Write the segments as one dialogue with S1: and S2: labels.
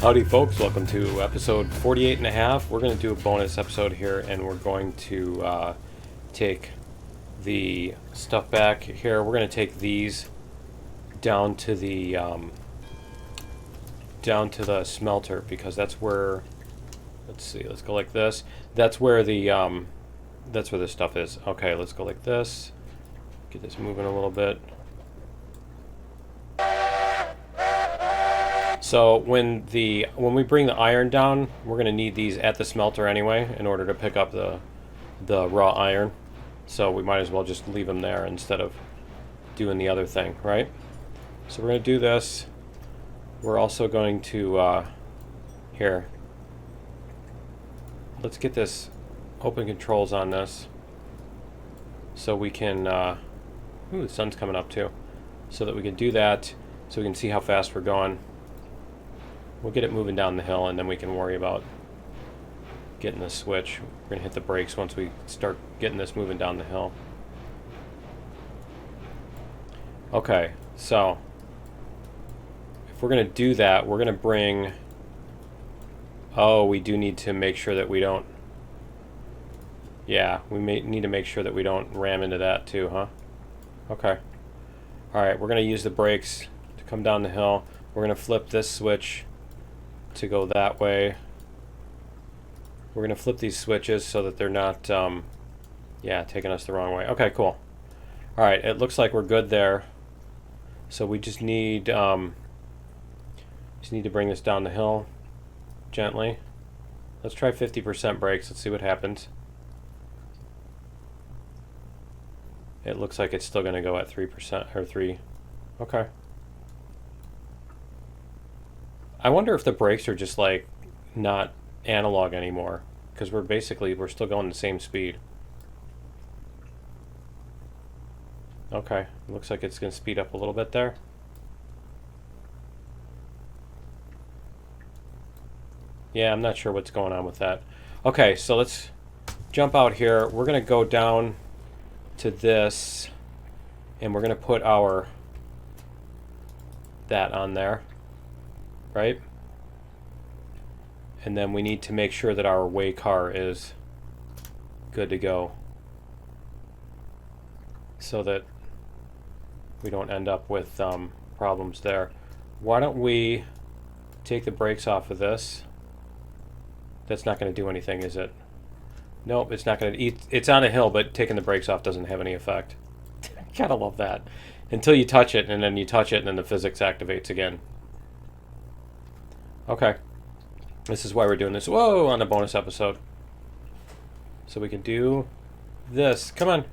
S1: Howdy folks, welcome to episode 48.5. We're going to do a bonus episode here and we're going to take the stuff back here. We're going to take these down to the smelter because that's where, let's see, let's go like this. That's where the stuff is. Okay, let's go like this. Get this moving a little bit. So when we bring the iron down, we're going to need these at the smelter anyway in order to pick up the raw iron. So we might as well just leave them there instead of doing the other thing, right? So we're going to do this. We're also going to here. Let's get this open controls on this so we can ooh, the sun's coming up too. So that we can do that so we can see how fast we're going. We'll get it moving down the hill and then we can worry about getting the switch. We're going to hit the brakes once we start getting this moving down the hill. Okay, so if we're going to do that, we're going to bring... Oh, we do need to make sure that we don't... Yeah, we may need to make sure that we don't ram into that too, huh? Okay. Alright, we're going to use the brakes to come down the hill. We're going to flip this switch to go that way. We're going to flip these switches so that they're not yeah, taking us the wrong way. Okay, cool. Alright, it looks like we're good there. So we just need to bring this down the hill gently. Let's try 50% brakes. Let's see what happens. It looks like it's still going to go at 3% or 3. Okay. I wonder if the brakes are just like not analog anymore because we're still going the same speed. Okay, looks like it's going to speed up a little bit there. Yeah, I'm not sure what's going on with that. Okay, so let's jump out here. We're going to go down to this and we're going to put that on there. Right? And then we need to make sure that our way car is good to go so that we don't end up with problems there. Why don't we take the brakes off of this? That's not going to do anything, is it? Nope, it's not going to. It's on a hill, but taking the brakes off doesn't have any effect. Gotta love that. Until you touch it, and then you touch it, and then the physics activates again. Okay, this is why we're doing this. Whoa, on a bonus episode. So we can do this. Come on.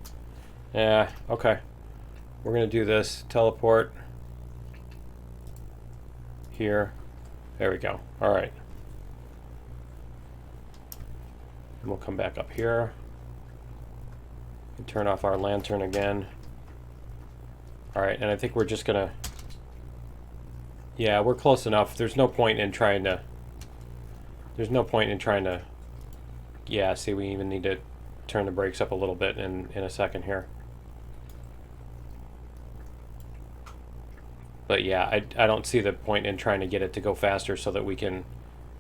S1: Yeah, okay. We're going to do this. Teleport. Here. There we go. All right. And we'll come back up here. And turn off our lantern again. All right, and I think we're just going to... Yeah, we're close enough. There's no point in trying to... Yeah, see, we even need to turn the brakes up a little bit in a second here. But yeah, I don't see the point in trying to get it to go faster so that we can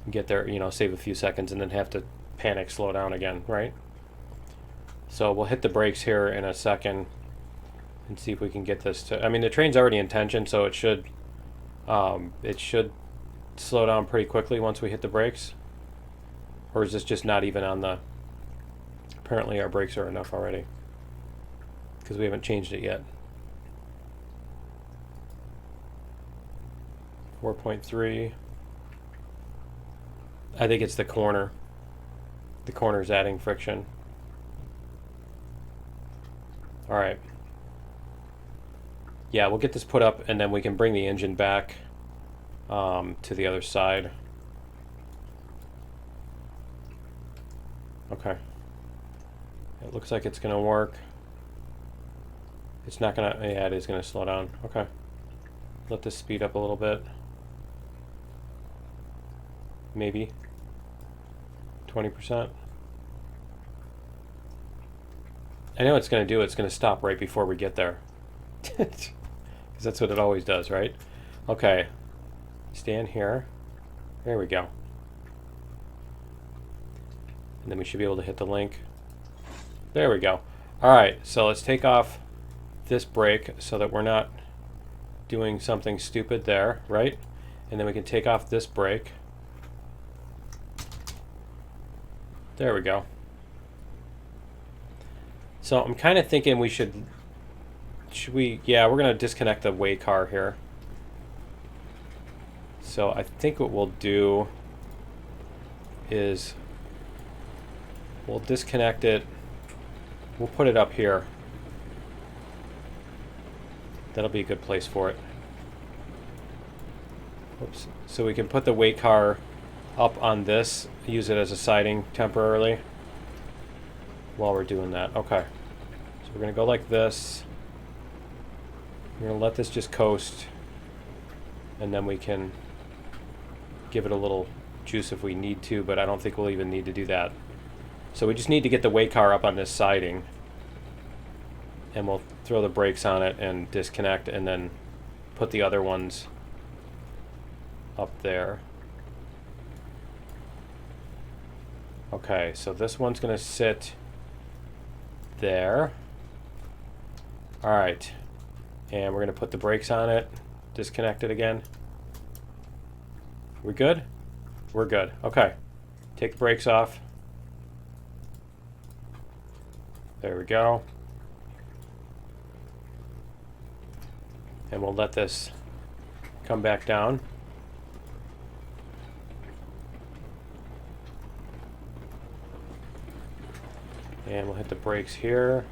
S1: get there, you know, save a few seconds and then have to panic, slow down again, right? So we'll hit the brakes here in a second and see if we can get this to... I mean, the train's already in tension, so it should slow down pretty quickly once we hit the brakes. Or is this just not even on the... Apparently our brakes are enough already because we haven't changed it yet. 4.3. I think it's the corner. The corner's adding friction. Alright. Yeah, we'll get this put up and then we can bring the engine back to the other side. Okay. It looks like it's going to work. It's not going to... Yeah, it is going to slow down. Okay. Let this speed up a little bit. Maybe. 20%. I know what it's going to do. It's going to stop right before we get there. Because that's what it always does, right? Okay. Stand here. There we go. And then we should be able to hit the link. There we go. Alright, so let's take off this brake so that we're not doing something stupid there, right? And then we can take off this brake. There we go. So I'm kind of thinking we should we, yeah, we're going to disconnect the way car here. So I think what we'll do is we'll disconnect it. We'll put it up here. That'll be a good place for it. Oops. So we can put the way car up on this, use it as a siding temporarily while we're doing that. Okay. So we're going to go like this. We're going to let this just coast, and then we can give it a little juice if we need to, but I don't think we'll even need to do that. So we just need to get the way car up on this siding, and we'll throw the brakes on it and disconnect, and then put the other ones up there. Okay, so this one's going to sit there. Alright, and we're going to put the brakes on it, disconnect it again. We good? We're good. Okay, take the brakes off. There we go. And we'll let this come back down. And we'll hit the brakes here.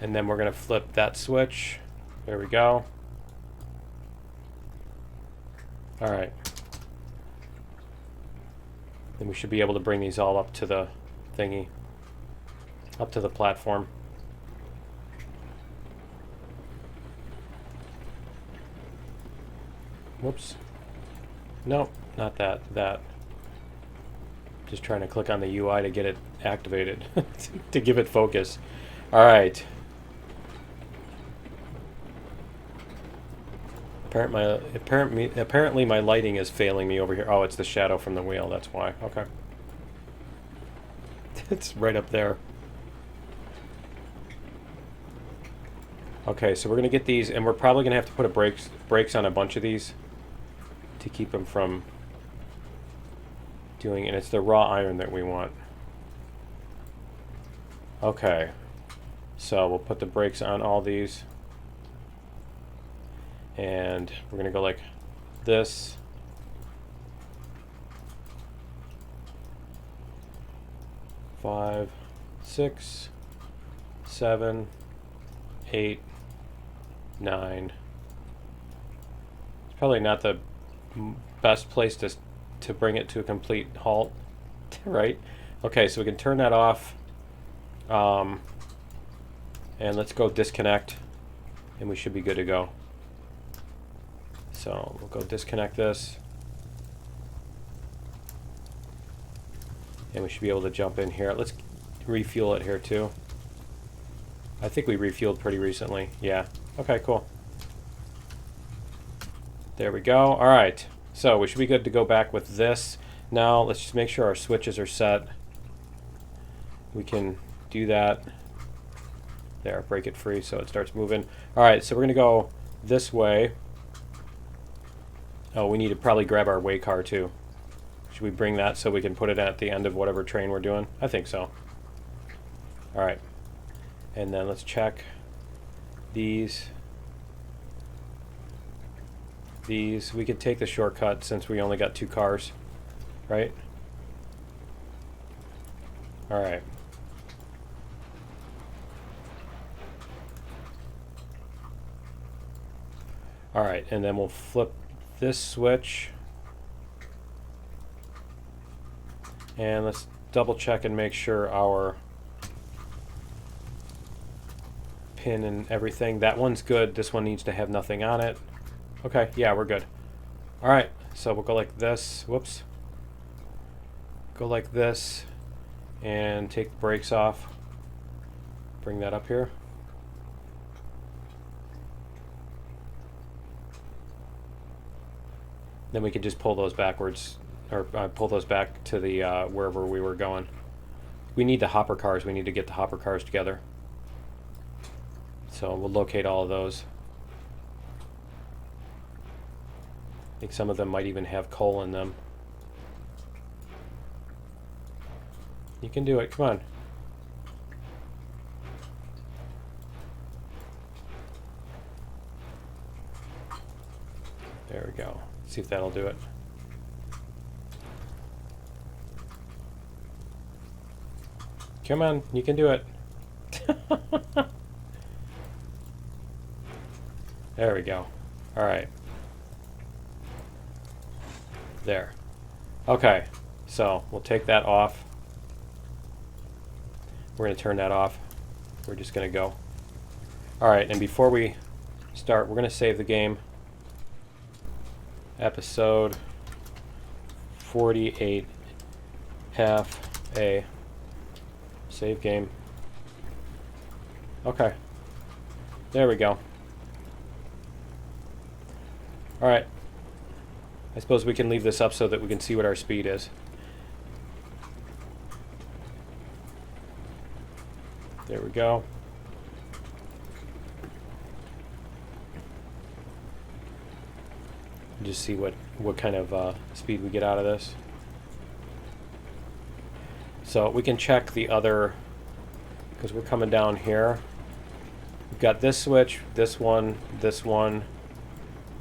S1: And then we're going to flip that switch. There we go. All right. Then we should be able to bring these all up to the thingy, up to the platform. Whoops. Nope, not that. That. Just trying to click on the UI to get it activated, to give it focus. All right. Apparently my lighting is failing me over here. Oh, it's the shadow from the wheel. That's why. Okay. It's right up there. Okay, so we're going to get these, and we're probably going to have to put a brakes on a bunch of these to keep them from doing, and it's the raw iron that we want. Okay. So we'll put the brakes on all these. And we're going to go like this. Five, 6, 7, 8, 9. It's probably not the best place to bring it to a complete halt, right? Okay, so we can turn that off. And let's go disconnect, and we should be good to go. So we'll go disconnect this, and we should be able to jump in here. Let's refuel it here too. I think we refueled pretty recently. Yeah. Okay, cool. There we go. All right. So we should be good to go back with this. Now let's just make sure our switches are set. We can do that. There, break it free so it starts moving. All right, so we're going to go this way. Oh, we need to probably grab our way car too. Should we bring that so we can put it at the end of whatever train we're doing? I think so. All right. And then let's check these. These. We could take the shortcut since we only got 2 cars, right? All right. All right, and then we'll flip this switch, and let's double check and make sure our pin and everything, that one's good. This one needs to have nothing on it. Okay, yeah, we're good. All right, so we'll go like this. Whoops. Go like this and take the brakes off. Bring that up here. Then we could just pull those backwards, or pull those back to the wherever we were going. We need the hopper cars. We need to get the hopper cars together. So we'll locate all of those. I think some of them might even have coal in them. You can do it. Come on. There we go. See if that'll do it. Come on, you can do it. There we go. All right. There. Okay, so we'll take that off. We're going to turn that off. We're just going to go. All right, and before we start, we're going to save the game. Episode 48, half A. Save game. Okay. There we go. Alright. I suppose we can leave this up so that we can see what our speed is. There we go. Just see what kind of speed we get out of this. So we can check the other, because we're coming down here. We've got this switch, this one, this one.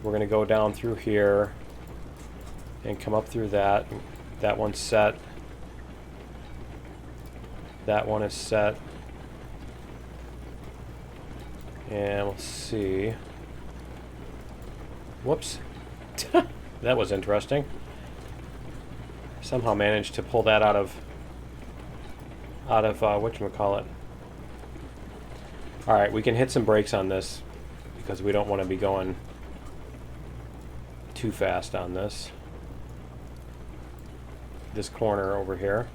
S1: We're going to go down through here and come up through that. That one's set. That one is set. And we'll see. Whoops. That was interesting. Somehow managed to pull that out of whatchamacallit. Alright, we can hit some brakes on this because we don't want to be going too fast on this corner over here.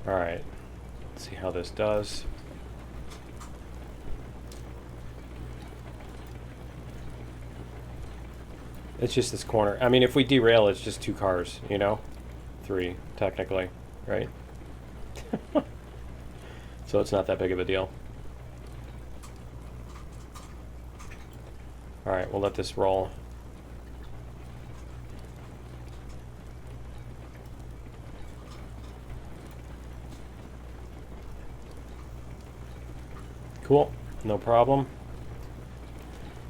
S1: Alright, let's see how this does. It's just this corner. I mean, if we derail, it's just 2 cars, you know? 3, technically, right? So it's not that big of a deal. Alright, we'll let this roll. Cool, no problem.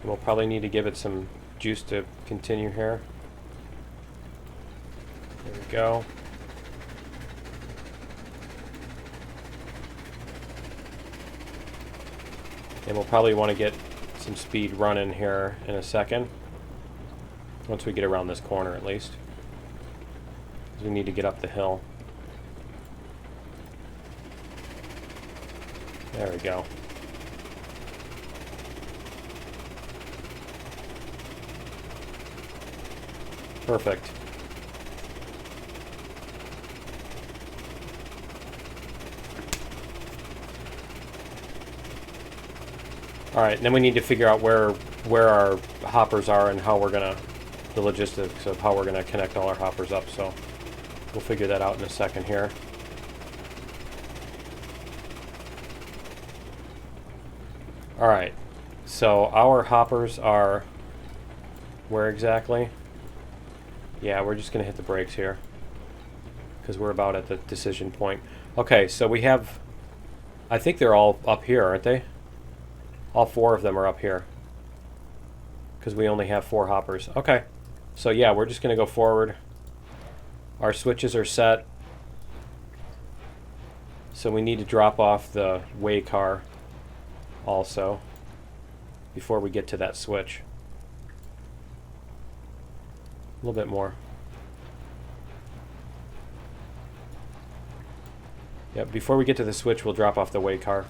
S1: We'll probably need to give it some juice to continue here. There we go. And we'll probably want to get some speed running here in a second. Once we get around this corner at least. We need to get up the hill. There we go. Perfect. All right, then we need to figure out where our hoppers are and how we're gonna, the logistics of how we're gonna connect all our hoppers up. So we'll figure that out in a second here. All right, so our hoppers are where exactly? Yeah, we're just going to hit the brakes here because we're about at the decision point. Okay, so we have, I think they're all up here, aren't they? All 4 of them are up here because we only have 4 hoppers. Okay, so yeah, we're just going to go forward. Our switches are set. So we need to drop off the way car also before we get to that switch. A little bit more. Yep, before we get to the switch, we'll drop off the way car.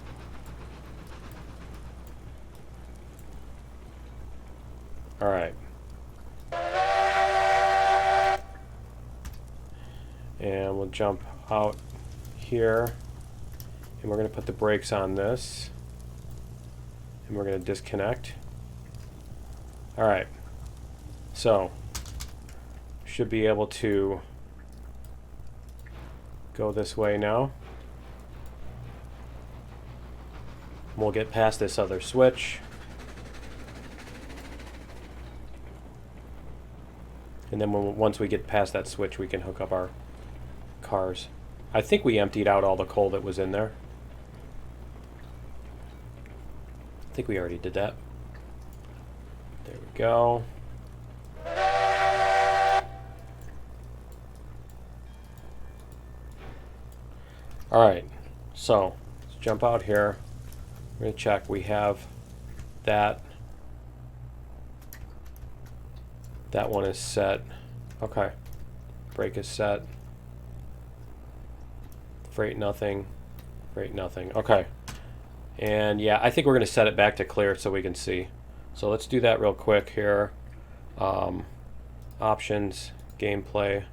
S1: Alright. And we'll jump out here. And we're going to put the brakes on this. And we're going to disconnect. Alright. So, should be able to go this way now. We'll get past this other switch. And then once we get past that switch, we can hook up our cars. I think we emptied out all the coal that was in there. I think we already did that. There we go. Alright, so let's jump out here. We're going to check. We have that. That one is set. Okay. Brake is set. Freight nothing. Freight nothing. Okay. And yeah, I think we're going to set it back to clear so we can see. So let's do that real quick here. Options, gameplay,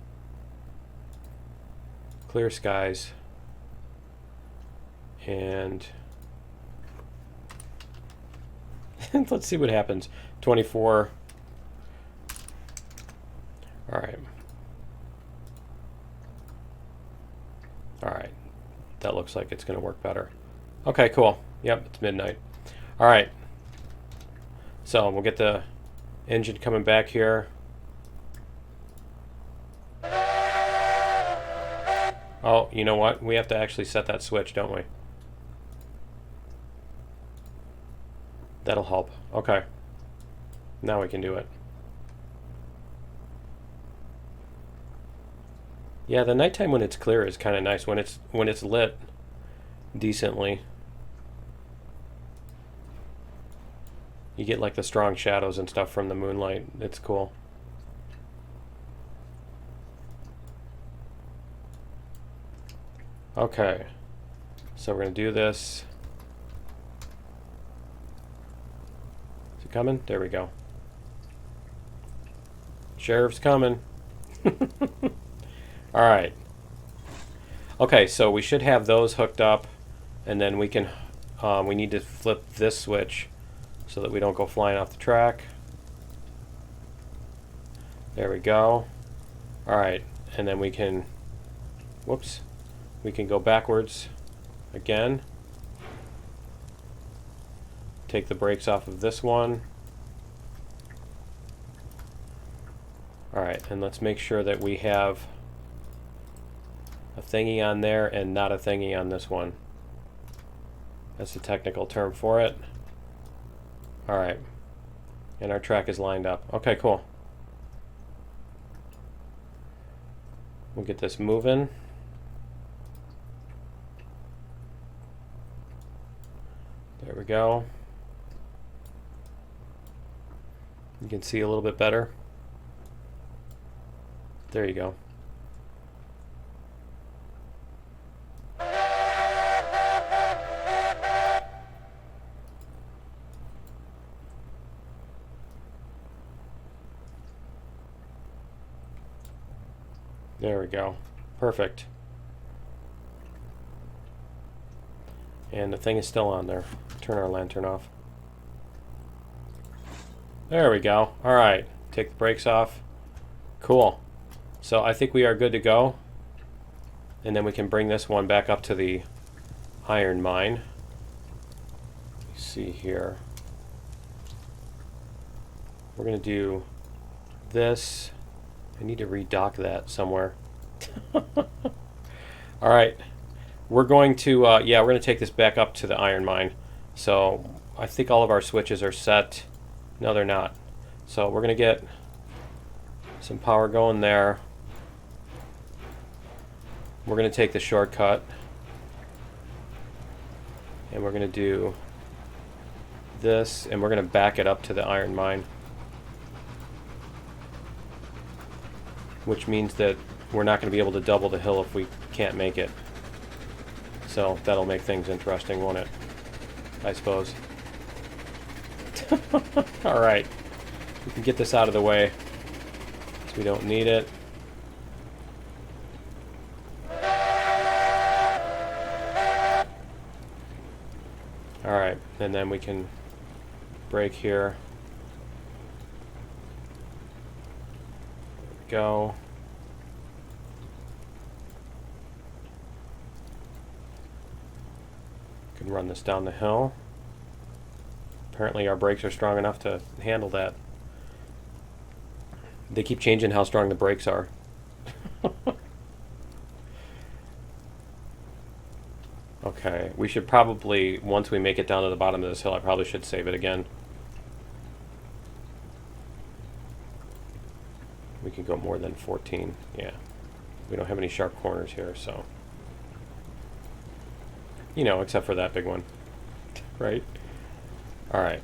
S1: clear skies, and let's see what happens. 24. Alright. Alright. That looks like it's going to work better. Okay, cool. Yep, it's midnight. Alright. So we'll get the engine coming back here. Oh, you know what? We have to actually set that switch, don't we? That'll help. Okay. Now we can do it. Yeah, the nighttime when it's clear is kind of nice. When it's lit decently, you get like the strong shadows and stuff from the moonlight. It's cool. Okay, so we're gonna do this. Is it coming? There we go. Sheriff's coming. All right. Okay, so we should have those hooked up, and then we can. We need to flip this switch so that we don't go flying off the track. There we go. All right, and then we can. Whoops. We can go backwards again. Take the brakes off of this one. All right, and let's make sure that we have a thingy on there and not a thingy on this one. That's the technical term for it. All right, and our track is lined up. Okay, cool. We'll get this moving. There we go. You can see a little bit better. There you go. There we go. Perfect. And the thing is still on there. Turn our lantern off. There we go. Alright. Take the brakes off. Cool. So I think we are good to go. And then we can bring this one back up to the iron mine. Let's see here. We're going to do this. I need to redock that somewhere. Alright. We're going to, yeah, we're going to take this back up to the iron mine. So I think all of our switches are set. No, they're not. So we're going to get some power going there. We're going to take the shortcut. And we're going to do this, and we're going to back it up to the iron mine. Which means that we're not going to be able to double the hill if we can't make it. So that'll make things interesting, won't it? I suppose. Alright. We can get this out of the way, because we don't need it. Alright, and then we can brake here. go. Can run this down the hill. Apparently our brakes are strong enough to handle that. They keep changing how strong the brakes are. Okay, we should probably, once we make it down to the bottom of this hill, I probably should save it again. We can go more than 14, yeah. We don't have any sharp corners here, so. You know, except for that big one, right? All right.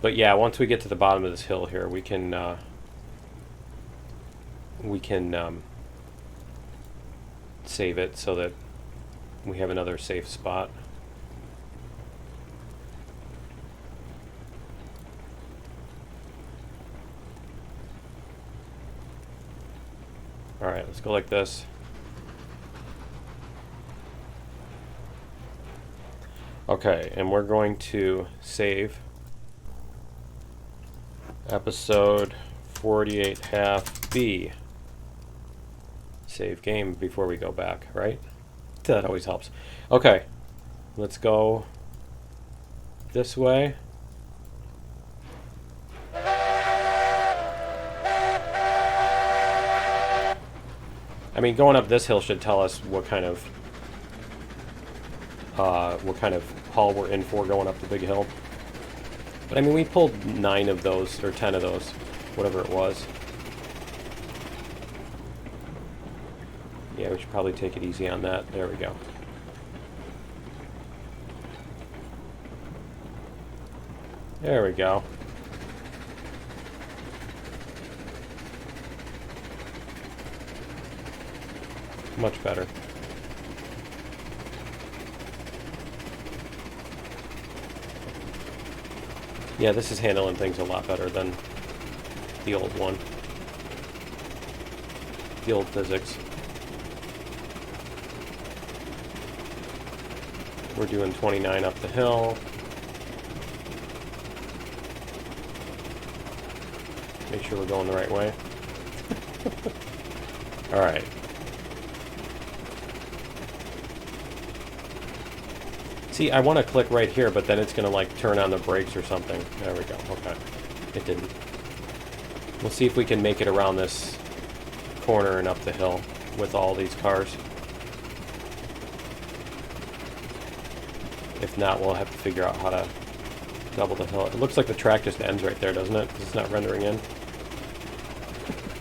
S1: But yeah, once we get to the bottom of this hill here, we can save it so that we have another safe spot. All right, let's go like this. Okay, and we're going to save episode 48-B. Save game before we go back, right? That always helps. Okay, let's go this way. I mean, going up this hill should tell us what kind of haul we're in for going up the big hill. But I mean, we pulled 9 of those, or 10 of those, whatever it was. Yeah, we should probably take it easy on that. There we go. There we go. Much better. Yeah, this is handling things a lot better than the old one. The old physics. We're doing 29 up the hill. Make sure we're going the right way. All right. See, I want to click right here, but then it's going to like turn on the brakes or something. There we go. Okay. It didn't. We'll see if we can make it around this corner and up the hill with all these cars. If not, we'll have to figure out how to double the hill. It looks like the track just ends right there, doesn't it? It's not rendering in.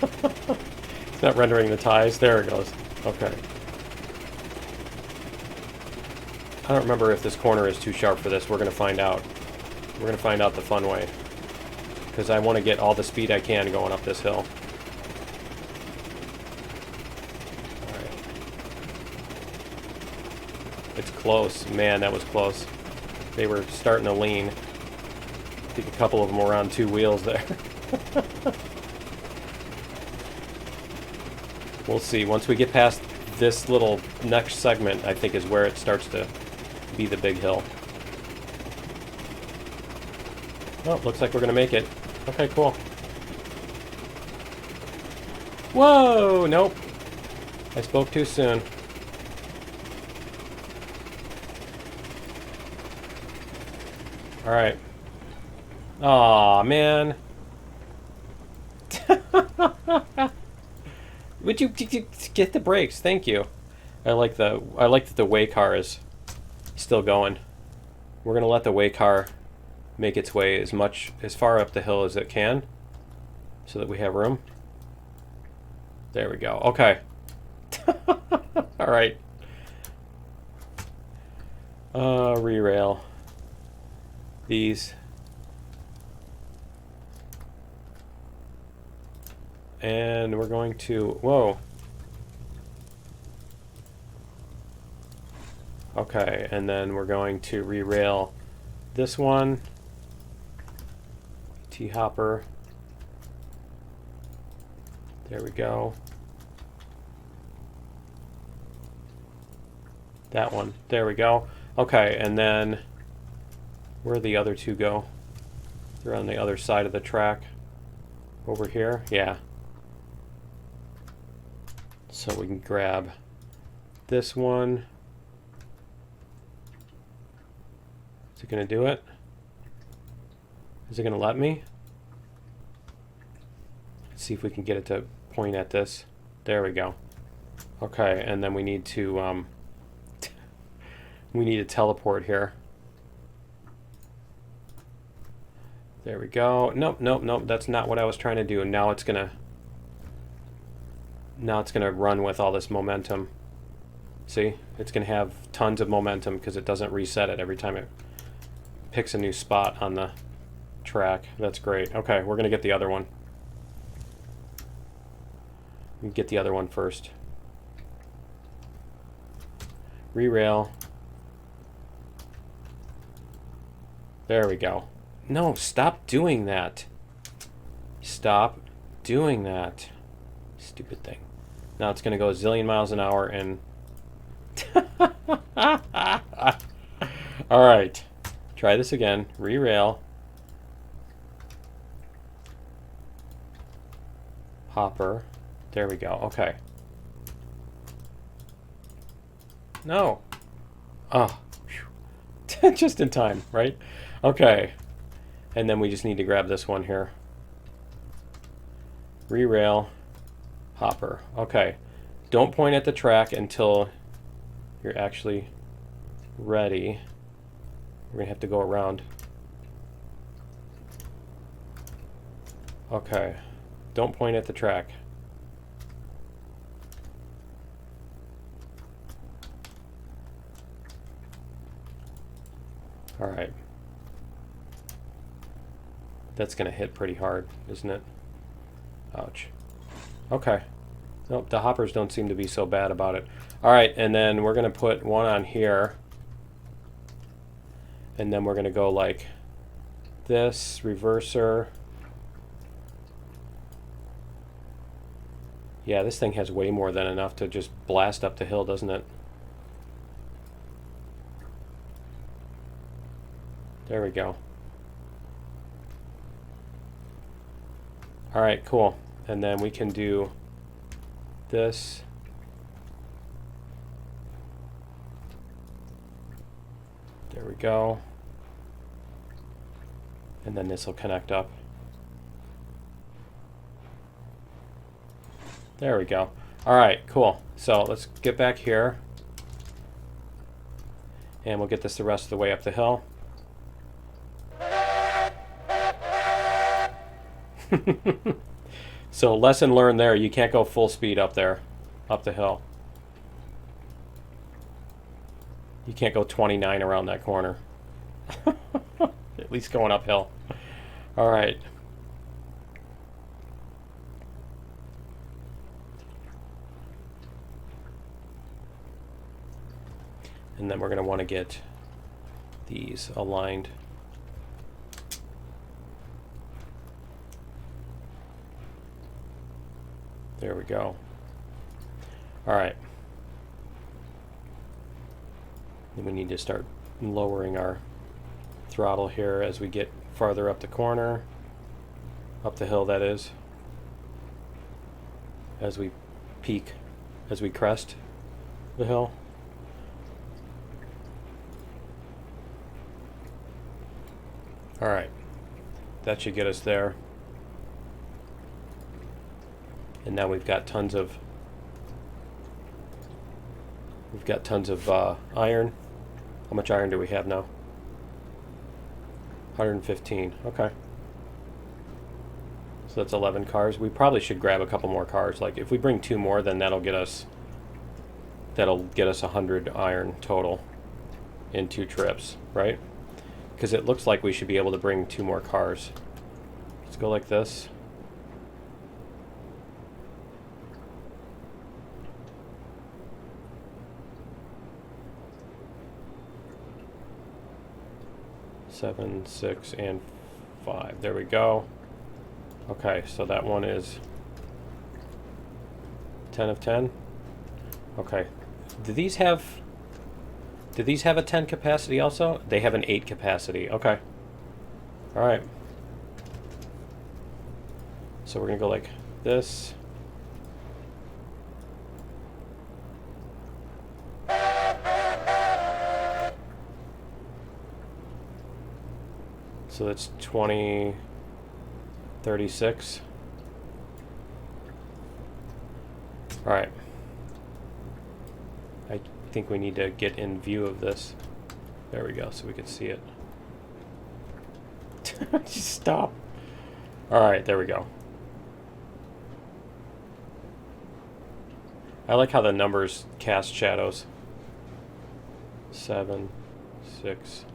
S1: It's not rendering the ties. There it goes. Okay. I don't remember if this corner is too sharp for this. We're going to find out. We're going to find out the fun way. Because I want to get all the speed I can going up this hill. Alright. It's close. Man, that was close. They were starting to lean. I think a couple of them were on 2 wheels there. We'll see. Once we get past this little next segment, I think is where it starts to be the big hill. Oh, looks like we're gonna make it. Okay, cool. Whoa! Nope. I spoke too soon. Alright. Aw, man. Would you get the brakes? Thank you. I like that the way car is still going. We're gonna let the way car make its way as far up the hill as it can, so that we have room. There we go. Okay. All right. Re-rail these. And we're going to, whoa. Okay, and then we're going to re-rail this one. T-hopper. There we go. That one. There we go. Okay, and then where the other 2 go? They're on the other side of the track. Over here? Yeah. So we can grab this one. Is it going to do it? Is it going to let me? Let's see if we can get it to point at this. There we go. Okay, and then we need to teleport here. There we go. Nope, nope, nope. That's not what I was trying to do. Now it's gonna run with all this momentum. See? It's gonna have tons of momentum because it doesn't reset it every time it picks a new spot on the track. That's great. Okay, we're gonna get the other one. Get the other one first. Re-rail. There we go. No, stop doing that. Stop doing that. Stupid thing. Now it's going to go a zillion miles an hour and... Alright. Try this again. Re-rail. Hopper. There we go. Okay. No. Oh. Just in time, right? Okay. And then we just need to grab this one here. Re-rail. Hopper. Okay. Don't point at the track until you're actually ready. We're going to have to go around. Okay. Don't point at the track. All right. That's going to hit pretty hard, isn't it? Ouch. Okay. Nope, the hoppers don't seem to be so bad about it. All right, and then we're going to put one on here. And then we're going to go like this, reverser. Yeah, this thing has way more than enough to just blast up the hill, doesn't it? There we go. All right, cool. And then we can do this. There we go. And then this will connect up. There we go. All right, cool. So let's get back here. And we'll get this the rest of the way up the hill. So lesson learned there, you can't go full speed up there, up the hill. You can't go 29 around that corner. At least going uphill. All right. And then we're going to want to get these aligned. There we go. All right. Then we need to start lowering our throttle here as we get farther up the corner, up the hill that is, as we peak, as we crest the hill. All right, that should get us there. And now we've got tons of iron. How much iron do we have now? 115. Okay. So that's 11 cars. We probably should grab a couple more cars. Like if we bring 2 more, then that'll get us 100 iron total in 2 trips, right? Because it looks like we should be able to bring 2 more cars. Let's go like this. Seven, 6, and 5. There we go. Okay, so that one is 10 of 10. Okay. Do these have a 10 capacity also? They have an 8 capacity. Okay. All right. So So we're gonna go like this. So that's 2036. All right. I think we need to get in view of this. There we go, so we can see it. Just stop. All right, there we go. I like how the numbers cast shadows. 7, 6.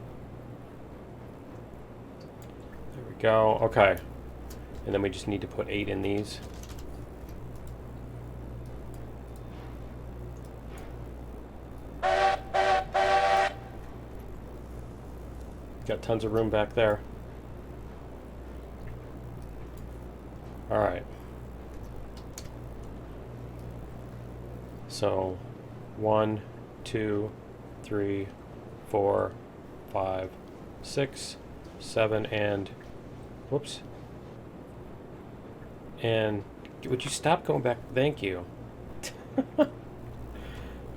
S1: There we go. Okay. And then we just need to put 8 in these. Got tons of room back there. All right. So 1, 2, 3, 4, 5, 6, 7, and whoops. And would you stop going back? Thank you.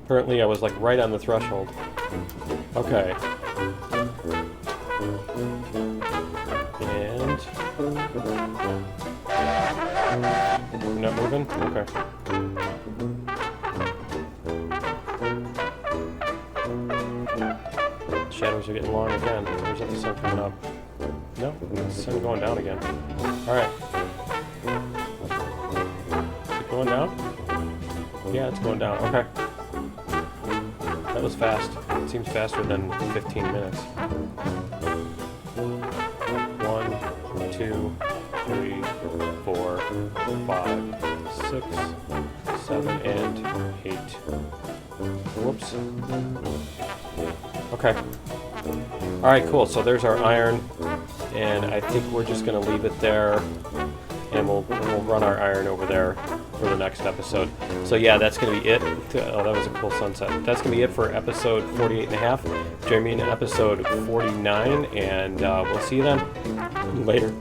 S1: Apparently I was like right on the threshold. Okay. And you're not moving? Okay. Shadows are getting long again. There's the sun coming up. No, the sun going down again. Alright. Is it going down? Yeah, it's going down. Okay. That was fast. It seems faster than 15 minutes. 1, 2, 3, 4, 5, 6, 7, and 8. Whoops. Okay. Alright, cool. So there's our iron. And I think we're just going to leave it there. And we'll run our iron over there for the next episode. So yeah, that's going to be it. Oh, that was a cool sunset. That's going to be it for episode 48.5. Join me in episode 49, and we'll see you then. Later.